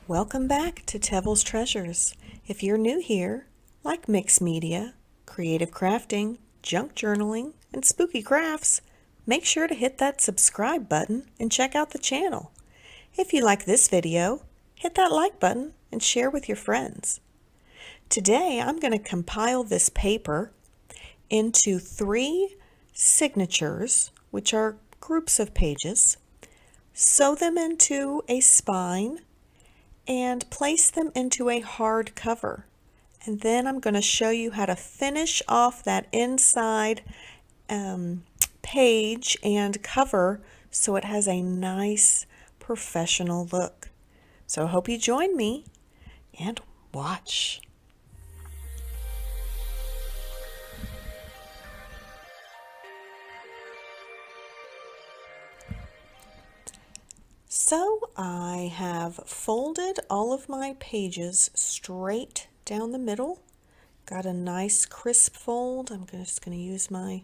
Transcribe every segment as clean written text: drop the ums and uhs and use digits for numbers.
Welcome back to Teville's Treasures. If you're new here, like mixed media, creative crafting, junk journaling, and spooky crafts, make sure to hit that subscribe button and check out the channel. If you like this video, hit that like button and share with your friends. Today I'm going to compile this paper into 3 signatures, which are groups of pages, sew them into a spine, and place them into a hard cover. And then I'm going to show you how to finish off that inside page and cover so it has a nice professional look. So I hope you join me and watch. So I have folded all of my pages straight down the middle. Got a nice crisp fold. I'm just going to use my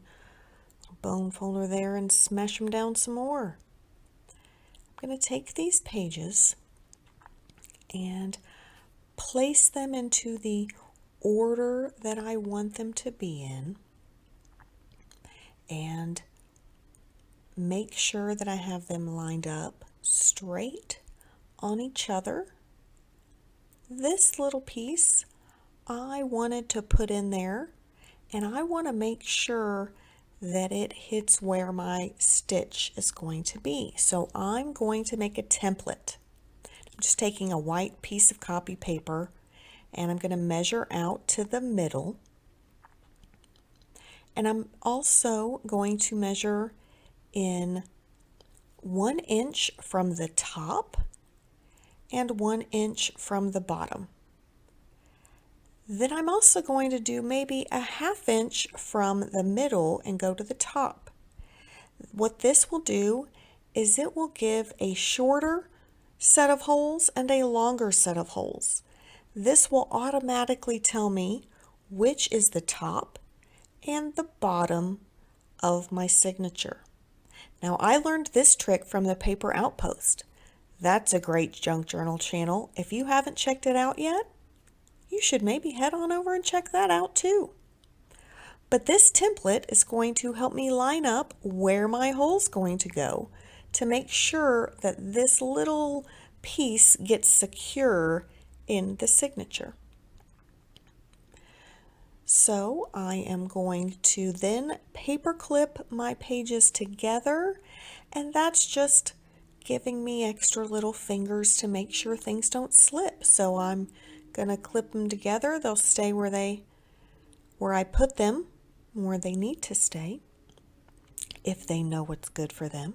bone folder there and smash them down some more. I'm going to take these pages and place them into the order that I want them to be in, and make sure that I have them lined up straight on each other. This little piece I wanted to put in there, and I want to make sure that it hits where my stitch is going to be. So I'm going to make a template. I'm just taking a white piece of copy paper and I'm going to measure out to the middle. And I'm also going to measure in 1 inch from the top and 1 inch from the bottom. Then I'm also going to do maybe a 1/2 inch from the middle and go to the top. What this will do is it will give a shorter set of holes and a longer set of holes. This will automatically tell me which is the top and the bottom of my signature. Now, I learned this trick from the Paper Outpost. That's a great junk journal channel. If you haven't checked it out yet, you should maybe head on over and check that out too. But this template is going to help me line up where my hole's going to go to make sure that this little piece gets secure in the signature. So I am going to then paper clip my pages together, and that's just giving me extra little fingers to make sure things don't slip. So I'm going to clip them together. They'll stay where I put them, where they need to stay, if they know what's good for them.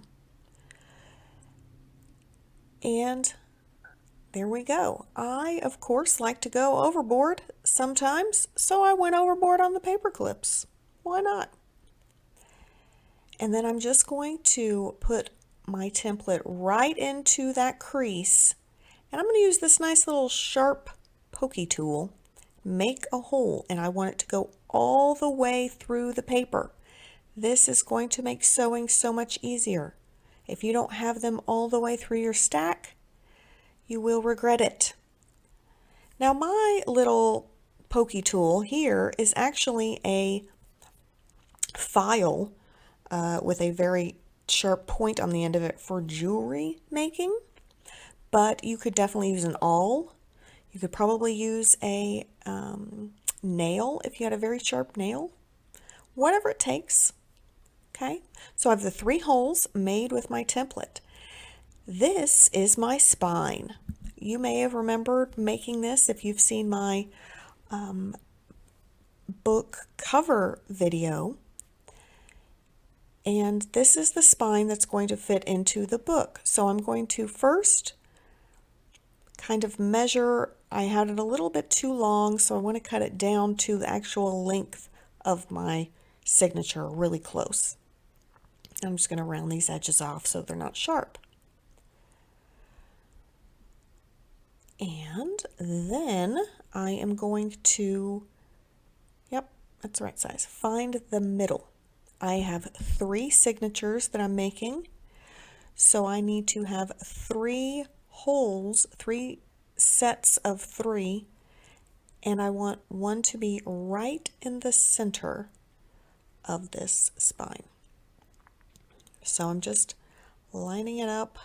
And there we go. I, of course, like to go overboard sometimes, so I went overboard on the paper clips. Why not? And then I'm just going to put my template right into that crease, and I'm going to use this nice little sharp pokey tool, make a hole, and I want it to go all the way through the paper. This is going to make sewing so much easier. If you don't have them all the way through your stack, you will regret it. Now, my little pokey tool here is actually a file with a very sharp point on the end of it for jewelry making, but you could definitely use an awl. You could probably use a nail if you had a very sharp nail. Whatever it takes. Okay, so I have the 3 holes made with my template. This is my spine. You may have remembered making this if you've seen my book cover video. And this is the spine that's going to fit into the book. So I'm going to first kind of measure. I had it a little bit too long, so I want to cut it down to the actual length of my signature, really close. I'm just going to round these edges off so they're not sharp. And then I am going to, yep, that's the right size, find the middle. I have 3 signatures that I'm making, so I need to have 3 holes, 3 sets of 3, and I want one to be right in the center of this spine. So I'm just lining it up,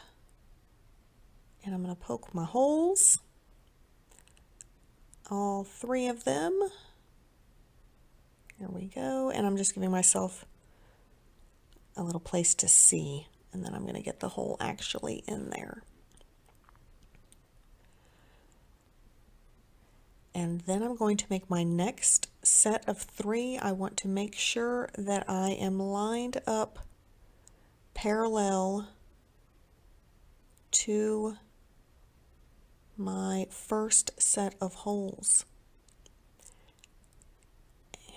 and I'm going to poke my holes, all 3 of them. There we go, and I'm just giving myself a little place to see, and then I'm going to get the hole actually in there. And then I'm going to make my next set of 3. I want to make sure that I am lined up parallel to my first set of holes.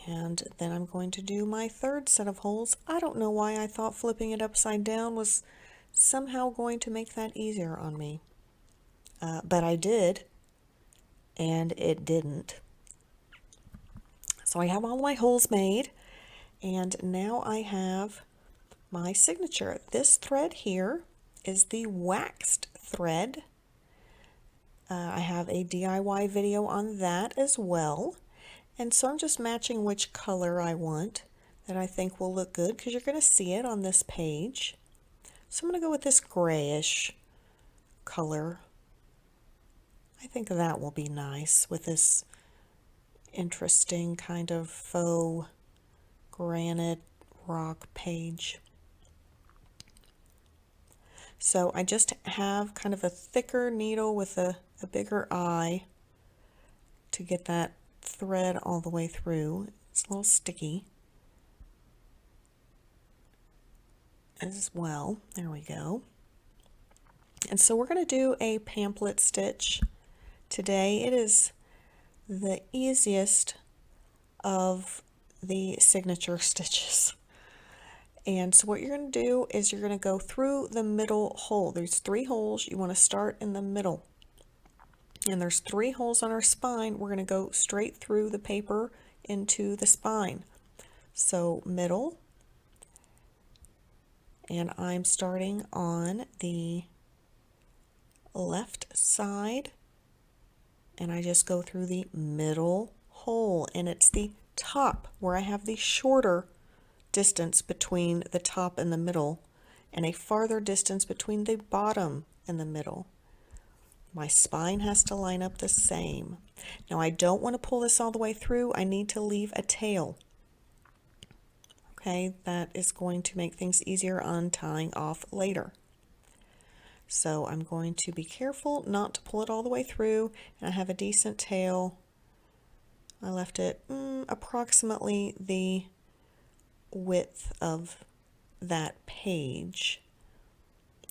And then I'm going to do my third set of holes. I don't know why I thought flipping it upside down was somehow going to make that easier on me. But I did, and it didn't. So I have all my holes made, and now I have my signature. This thread here is the waxed thread. I have a DIY video on that as well. And so I'm just matching which color I want that I think will look good, because you're going to see it on this page. So I'm going to go with this grayish color. I think that will be nice with this interesting kind of faux granite rock page. So I just have kind of a thicker needle with a bigger eye to get that thread all the way through. It's a little sticky as well. There we go. And so we're going to do a pamphlet stitch today. It is the easiest of the signature stitches. And so what you're going to do is you're going to go through the middle hole. There's 3 holes. You want to start in the middle. And there's 3 holes on our spine. We're going to go straight through the paper into the spine. So middle. And I'm starting on the left side. And I just go through the middle hole. And it's the top where I have the shorter distance between the top and the middle, and a farther distance between the bottom and the middle. My spine has to line up the same. Now I don't want to pull this all the way through. I need to leave a tail. Okay, that is going to make things easier untying off later. So I'm going to be careful not to pull it all the way through, and I have a decent tail. I left it approximately the width of that page,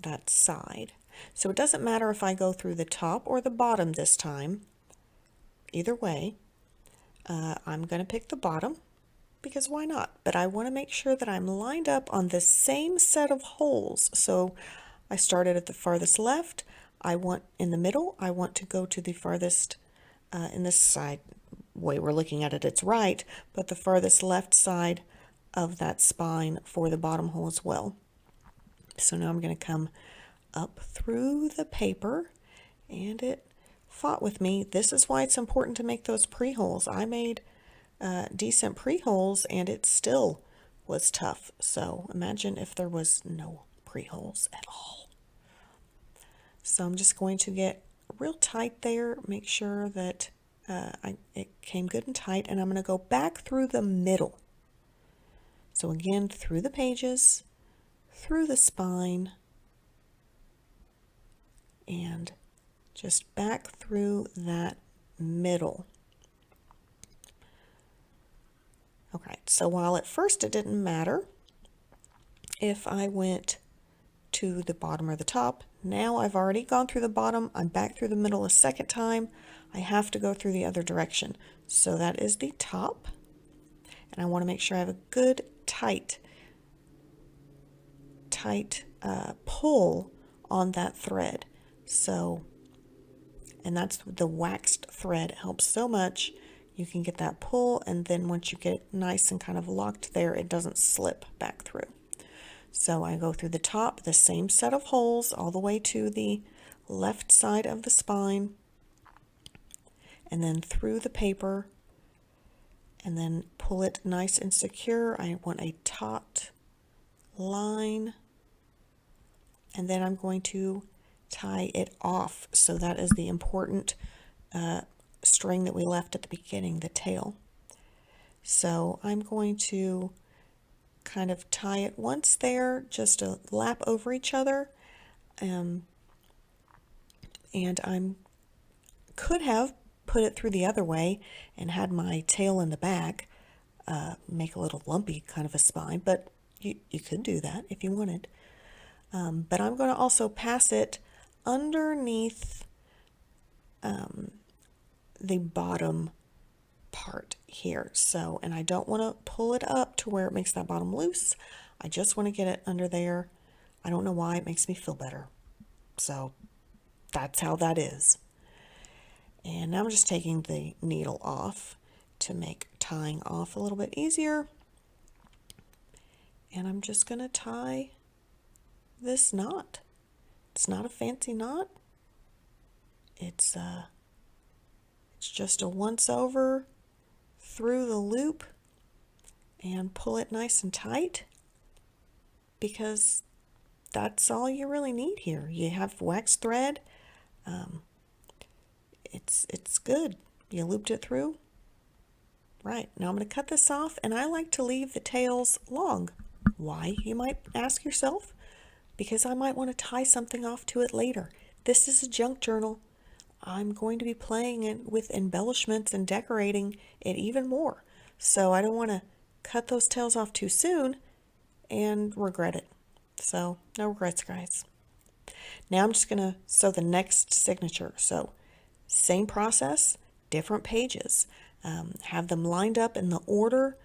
that side. So it doesn't matter if I go through the top or the bottom this time. Either way, I'm going to pick the bottom, because why not? But I want to make sure that I'm lined up on the same set of holes. So I started at the farthest left. I want in the middle. I want to go to the farthest in this side way we're looking at it, it's right, but the farthest left side of that spine for the bottom hole as well. So now I'm going to come up through the paper, and it fought with me. This is why it's important to make those pre-holes. I made decent pre-holes, and it still was tough. So imagine if there was no pre-holes at all. So I'm just going to get real tight there, make sure that it came good and tight, and I'm going to go back through the middle. So again, through the pages, through the spine, and just back through that middle. Okay, so while at first it didn't matter if I went to the bottom or the top, now I've already gone through the bottom, I'm back through the middle a second time, I have to go through the other direction. So that is the top, and I want to make sure I have a good tight pull on that thread. So, and that's the waxed thread, it helps so much. You can get that pull, and then once you get it nice and kind of locked there, it doesn't slip back through. So I go through the top, the same set of holes all the way to the left side of the spine, and then through the paper, and then pull it nice and secure. I want a taut line, and then I'm going to tie it off. So that is the important string that we left at the beginning, the tail. So I'm going to kind of tie it once there, just to lap over each other. And I could have put it through the other way and had my tail in the back, make a little lumpy kind of a spine, but you could do that if you wanted. But I'm going to also pass it underneath the bottom part here. So, and I don't want to pull it up to where it makes that bottom loose. I just want to get it under there. I don't know why, it makes me feel better. So that's how that is. And now I'm just taking the needle off to make tying off a little bit easier. And I'm just going to tie this knot. It's not a fancy knot. It's just a once over through the loop and pull it nice and tight, because that's all you really need here. You have wax thread. It's good. You looped it through. Right, now I'm going to cut this off, and I like to leave the tails long. Why, you might ask yourself? Because I might want to tie something off to it later. This is a junk journal. I'm going to be playing it with embellishments and decorating it even more. So I don't want to cut those tails off too soon and regret it. So no regrets, guys. Now I'm just going to sew the next signature. So same process, different pages. Have them lined up in the order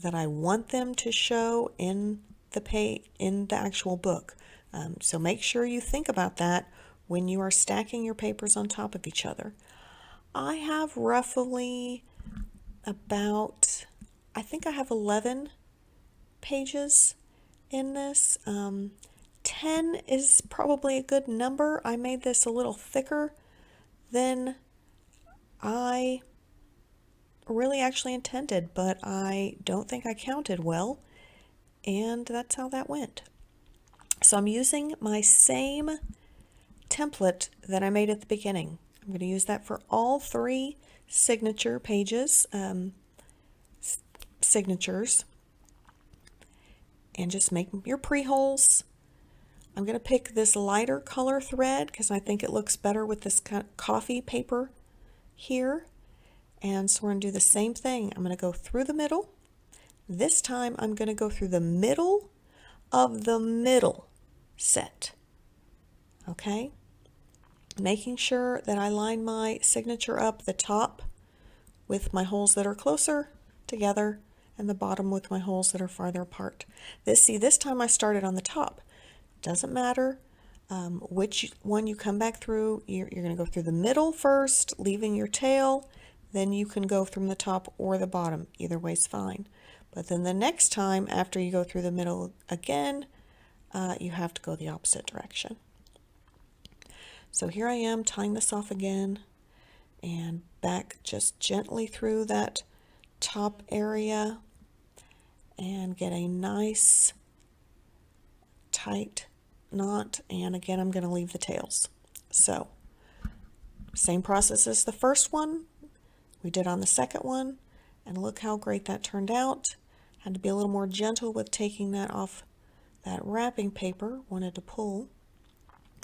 that I want them to show in the actual book. So make sure you think about that when you are stacking your papers on top of each other. I have roughly about, I think I have 11 pages in this. 10 is probably a good number. I made this a little thicker than I really actually intended, but I don't think I counted well, and that's how that went. So I'm using my same template that I made at the beginning. I'm going to use that for all 3 signature pages, signatures, and just make your pre-holes. I'm going to pick this lighter color thread because I think it looks better with this coffee paper here. And so we're going to do the same thing. I'm going to go through the middle. This time I'm going to go through the middle of the middle set. Okay? Making sure that I line my signature up the top with my holes that are closer together and the bottom with my holes that are farther apart. This time I started on the top. Doesn't matter which one you come back through. You're going to go through the middle first, leaving your tail. Then you can go from the top or the bottom. Either way's fine. But then the next time after you go through the middle again, you have to go the opposite direction. So here I am tying this off again and back just gently through that top area and get a nice tight knot. And again, I'm going to leave the tails. So same process as the first one we did on the second one, and look how great that turned out. Had to be a little more gentle with taking that off that wrapping paper, wanted to pull,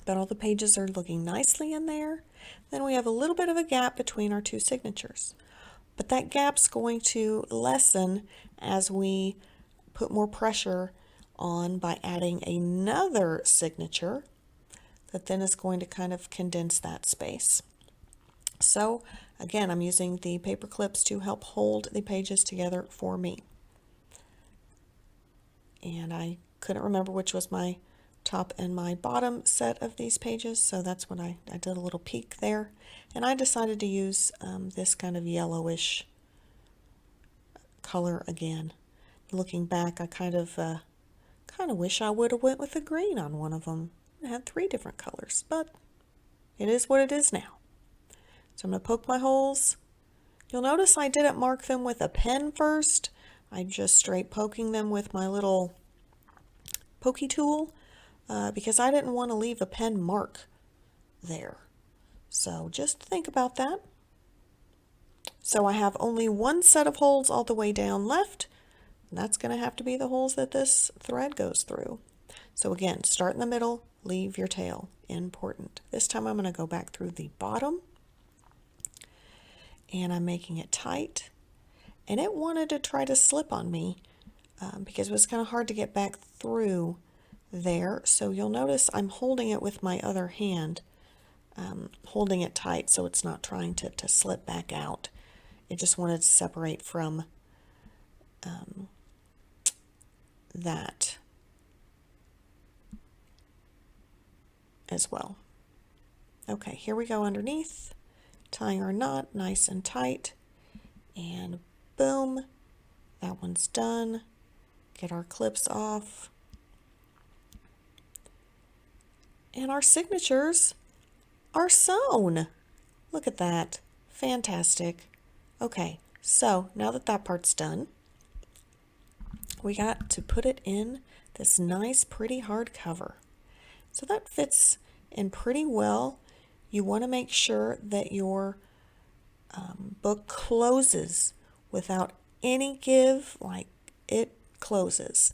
but all the pages are looking nicely in there. Then we have a little bit of a gap between our 2 signatures, but that gap's going to lessen as we put more pressure on by adding another signature that then is going to kind of condense that space. So again, I'm using the paper clips to help hold the pages together for me. And I couldn't remember which was my top and my bottom set of these pages, so that's when I did a little peek there. And I decided to use this kind of yellowish color again. Looking back, I kind of wish I would have went with the green on one of them. I had 3 different colors, but it is what it is now. So I'm going to poke my holes You'll notice I didn't mark them with a pen first. I'm just straight poking them with my little pokey tool because I didn't want to leave a pen mark there. So just think about that. So I have only one set of holes all the way down left. And that's going to have to be the holes that this thread goes through. So again, start in the middle, leave your tail. Important. This time I'm going to go back through the bottom. And I'm making it tight. And it wanted to try to slip on me because it was kind of hard to get back through there. So you'll notice I'm holding it with my other hand, holding it tight so it's not trying to slip back out. It just wanted to separate from that as well. Okay, here we go underneath, tying our knot nice and tight, and boom, that one's done. Get our clips off. And our signatures are sewn. Look at that. Fantastic. Okay, so now that that part's done, we got to put it in this nice, pretty hard cover. So that fits in pretty well. You want to make sure that your book closes without any give, like it closes.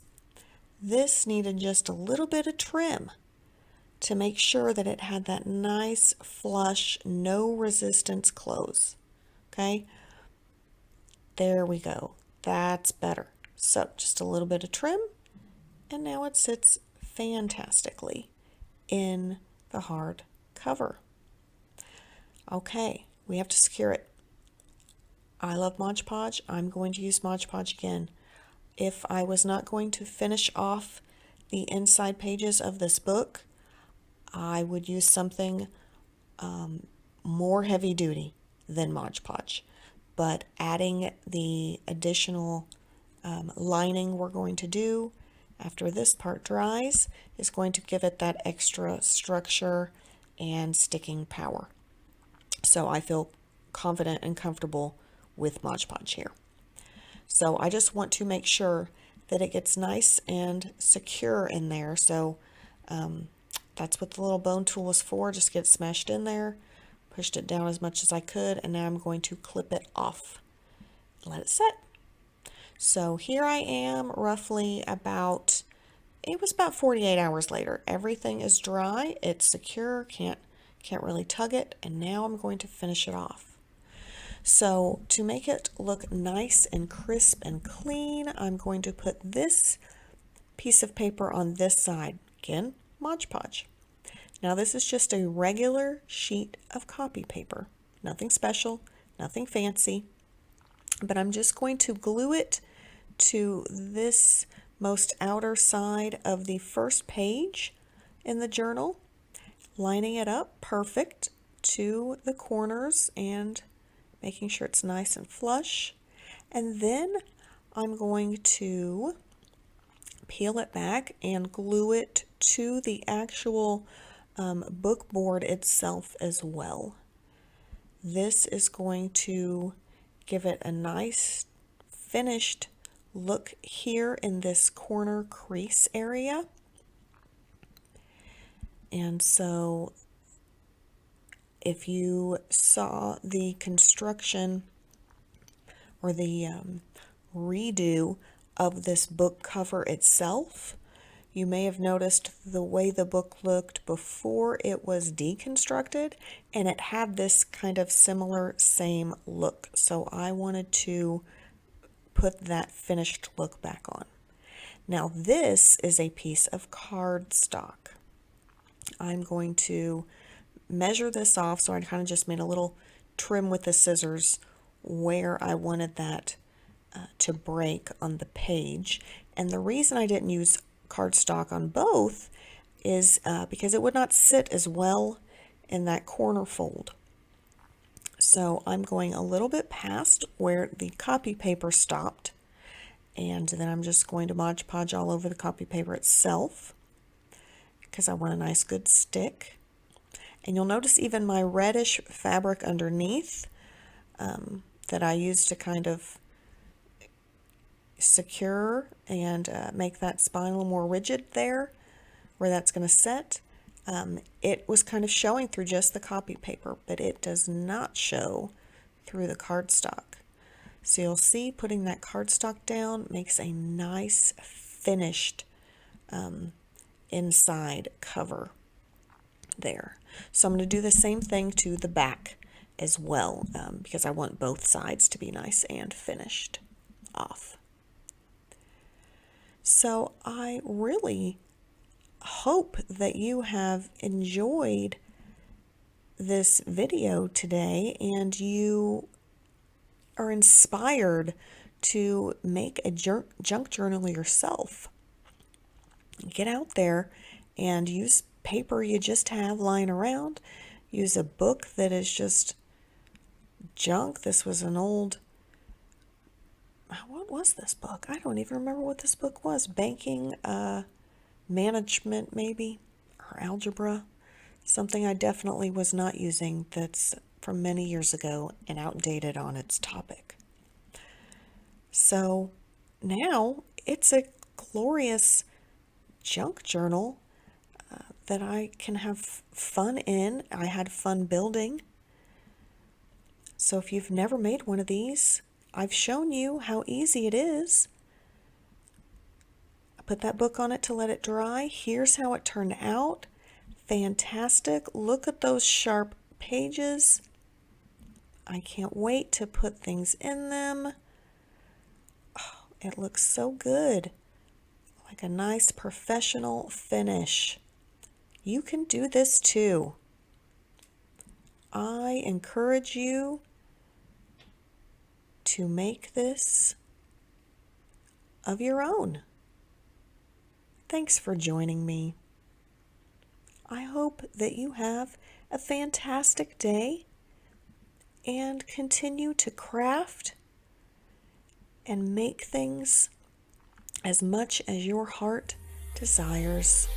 This needed just a little bit of trim to make sure that it had that nice, flush, no resistance close. Okay, there we go. That's better. So just a little bit of trim, and now it sits fantastically in the hard cover. Okay, we have to secure it. I love Mod Podge. I'm going to use Mod Podge again. If I was not going to finish off the inside pages of this book, I would use something more heavy duty than Mod Podge. But adding the additional lining we're going to do after this part dries is going to give it that extra structure and sticking power. So I feel confident and comfortable with Mod Podge here. So I just want to make sure that it gets nice and secure in there. So that's what the little bone tool is for. Just get it smashed in there, pushed it down as much as I could, and now I'm going to clip it off. Let it set. So here I am roughly about, it was about 48 hours later. Everything is dry, it's secure, can't really tug it, and now I'm going to finish it off. So to make it look nice and crisp and clean, I'm going to put this piece of paper on this side. Again, Mod Podge. Now this is just a regular sheet of copy paper. Nothing special, nothing fancy, but I'm just going to glue it to this most outer side of the first page in the journal, lining it up perfect to the corners and making sure it's nice and flush. And then I'm going to peel it back and glue it to the actual book board itself as well. This is going to give it a nice finished look here in this corner crease area. And so if you saw the construction or the redo of this book cover itself, you may have noticed the way the book looked before it was deconstructed, and it had this kind of similar same look. So I wanted to put that finished look back on. Now this is a piece of cardstock. I'm going to measure this off, so I kind of just made a little trim with the scissors where I wanted that to break on the page. And the reason I didn't use cardstock on both is because it would not sit as well in that corner fold. So I'm going a little bit past where the copy paper stopped, and then I'm just going to Mod Podge all over the copy paper itself because I want a nice good stick. And you'll notice even my reddish fabric underneath that I use to kind of secure and make that spine a little more rigid there where that's going to set. It was kind of showing through just the copy paper, but it does not show through the cardstock. So you'll see putting that cardstock down makes a nice finished inside cover there. So I'm going to do the same thing to the back as well, because I want both sides to be nice and finished off. So I really hope that you have enjoyed this video today and you are inspired to make a junk journal yourself. Get out there and use paper you just have lying around. Use a book that is just junk. This was an old, what was this book? I don't even remember what this book was. Banking, management maybe, or algebra. Something I definitely was not using that's from many years ago and outdated on its topic. So now it's a glorious junk journal that I can have fun in. I had fun building. So if you've never made one of these, I've shown you how easy it is. I put that book on it to let it dry. Here's how it turned out. Fantastic. Look at those sharp pages. I can't wait to put things in them. Oh, it looks so good. Like a nice professional finish. You can do this too. I encourage you to make this of your own. Thanks for joining me. I hope that you have a fantastic day and continue to craft and make things as much as your heart desires.